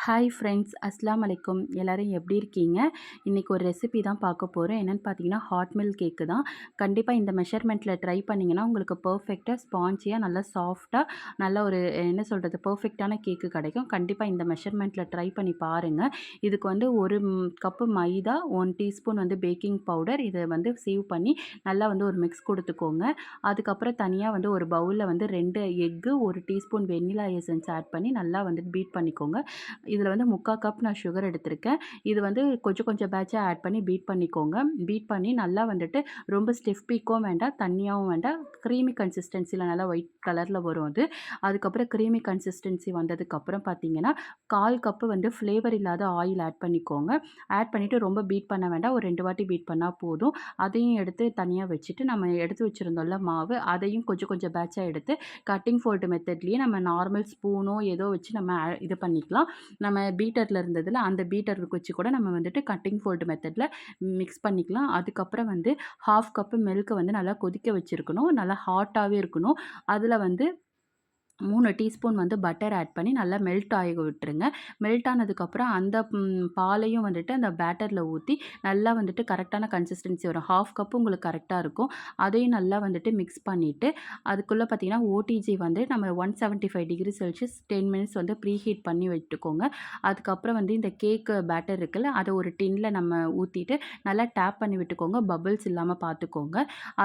Hi friends, அஸ்ஸலாமு அலைக்கும். எல்லாரும் எப்படி இருக்கீங்க? இன்றைக்கி ஒரு ரெசிபி தான் பார்க்க போகிறோம். என்னென்னு பார்த்தீங்கன்னா, ஹாட் மில்க் கேக்கு தான். கண்டிப்பாக இந்த மெஷர்மெண்ட்டில் ட்ரை பண்ணிங்கன்னா உங்களுக்கு பர்ஃபெக்டாக ஸ்பான்ஜியாக நல்லா சாஃப்டாக நல்ல ஒரு என்ன சொல்கிறது பர்ஃபெக்டான கேக்கு கிடைக்கும். கண்டிப்பாக இந்த மெஷர்மெண்ட்டில் ட்ரை பண்ணி பாருங்கள். இதுக்கு வந்து 1 கப்பு மைதா, 1 டீஸ்பூன் வந்து பேக்கிங் பவுடர், இதை வந்து சீவ் பண்ணி நல்லா வந்து ஒரு மிக்ஸ் கொடுத்துக்கோங்க. அதுக்கப்புறம் தனியாக வந்து ஒரு பவுலில் வந்து 2 எக்கு, 1 டீஸ்பூன் வெண்ணிலா எசன்ஸ் ஆட் பண்ணி நல்லா வந்து பீட் பண்ணிக்கோங்க. இதில் வந்து 3/4 கப் நான் சுகர் எடுத்திருக்கேன். இது வந்து கொஞ்சம் கொஞ்சம் பேட்சா ஆட் பண்ணி பீட் பண்ணிக்கோங்க. பீட் பண்ணி நல்லா வந்துட்டு ரொம்ப ஸ்டிஃப் பீக்கும் வேண்டாம், தண்ணியாவும் வேண்டாம். க்ரீமி கன்சிஸ்டன்சியில் நல்லா ஒயிட் கலரில் வரும் அது. அதுக்கப்புறம் க்ரீமி கன்சிஸ்டன்சி வந்ததுக்கப்புறம் பார்த்தீங்கன்னா, 1/4 கப்பு வந்து ஃப்ளேவர் இல்லாத ஆயில் ஆட் பண்ணிக்கோங்க. ஆட் பண்ணிவிட்டு ரொம்ப பீட் பண்ண வேண்டாம். ஒரு 2 வாட்டி பீட் பண்ணால் போதும். அதையும் எடுத்து தனியாக வச்சுட்டு, நம்ம எடுத்து வச்சுருந்தோம்ல மாவு, அதையும் கொஞ்சம் கொஞ்சம் பேட்சா எடுத்து கட்டிங் ஃபோல்டு மெத்தட்லேயே நம்ம நார்மல் ஸ்பூனோ ஏதோ வச்சு நம்ம இது பண்ணிக்கலாம். நம்ம பீட்டரில் இருந்ததில் அந்த பீட்டர் வச்சு கூட நம்ம வந்துட்டு கட்டிங் ஃபோல்டு மெத்தடில் மிக்ஸ் பண்ணிக்கலாம். அதுக்கப்புறம் வந்து 1/2 கப்பு மில்க்கை வந்து நல்லா கொதிக்க வச்சுருக்கணும். நல்லா ஹாட்டாகவே இருக்கணும். அதில் வந்து 3 டீஸ்பூன் வந்து பட்டர் ஆட் பண்ணி நல்லா மெல்ட் ஆக விட்டுருங்க. மெல்ட் ஆனதுக்கப்புறம் அந்த பாலையும் வந்துட்டு அந்த பேட்டரில் ஊற்றி நல்லா வந்துட்டு கரெக்டான கன்சிஸ்டன்சி வரும். 1/2 கப்பு உங்களுக்கு கரெக்டாக இருக்கும். அதையும் நல்லா வந்துட்டு மிக்ஸ் பண்ணிவிட்டு, அதுக்குள்ளே பார்த்தீங்கன்னா ஓடிஜி வந்து நம்ம 175 டிகிரி செல்சியஸ் 10 மினிட்ஸ் வந்து ப்ரீ ஹீட் பண்ணி விட்டுக்கோங்க. அதுக்கப்புறம் வந்து இந்த கேக்கு பேட்டர் இருக்குல்ல, அதை ஒரு டின்னில் நம்ம ஊற்றிட்டு நல்லா டேப் பண்ணி விட்டுக்கோங்க. பபிள்ஸ் இல்லாமல் பார்த்துக்கோங்க.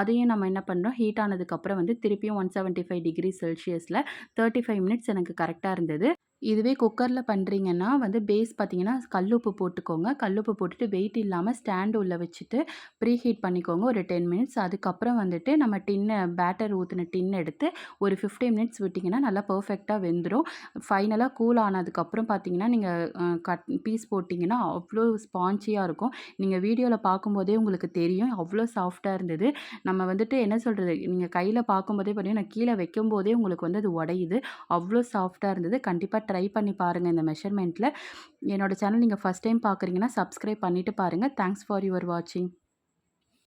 அதையும் நம்ம என்ன பண்ணுறோம், ஹீட் ஆனதுக்கப்புறம் வந்து திருப்பியும் 175 டிகிரி செல்சியஸில் 35 மினிட்ஸ் எனக்கு கரெக்டாக இருந்தது. இதுவே குக்கரில் பண்ணுறீங்கன்னா வந்து பேஸ் பார்த்தீங்கன்னா கல்லுப்பு போட்டுக்கோங்க. கல்லுப்பு போட்டுட்டு வெயிட் இல்லாமல் ஸ்டாண்ட் உள்ள வச்சுட்டு ப்ரீ ஹீட் பண்ணிக்கோங்க ஒரு 10 மினிட்ஸ். அதுக்கப்புறம் வந்துட்டு நம்ம பேட்டர் ஊற்றின டின் எடுத்து ஒரு 15 மினிட்ஸ் விட்டிங்கன்னா நல்லா பர்ஃபெக்டாக வெந்துடும். ஃபைனலாக கூல் ஆனதுக்கப்புறம் பார்த்தீங்கன்னா, நீங்கள் பீஸ் போட்டிங்கன்னா அவ்வளோ ஸ்பான்ச்சியாக இருக்கும். நீங்கள் வீடியோவில் பார்க்கும்போதே உங்களுக்கு தெரியும் அவ்வளோ சாஃப்டாக இருந்தது. நம்ம வந்துட்டு என்ன சொல்கிறது, நீங்கள் கையில் பார்க்கும்போதே பார்த்தீங்கன்னா, நான் கீழே வைக்கும்போதே உங்களுக்கு வந்து அது உடையுது. அவ்வளோ சாஃப்டாக இருந்தது. கண்டிப்பாக ட்ரை பண்ணி பாருங்கள் இந்த மெஷர்மெண்ட்டில். என்னோட சேனல் நீங்கள் ஃபஸ்ட் டைம் பார்க்குறீங்கன்னா சப்ஸ்கிரைப் பண்ணிவிட்டு பாருங்கள். தேங்க்ஸ் ஃபார் யுவர் வாட்சிங்.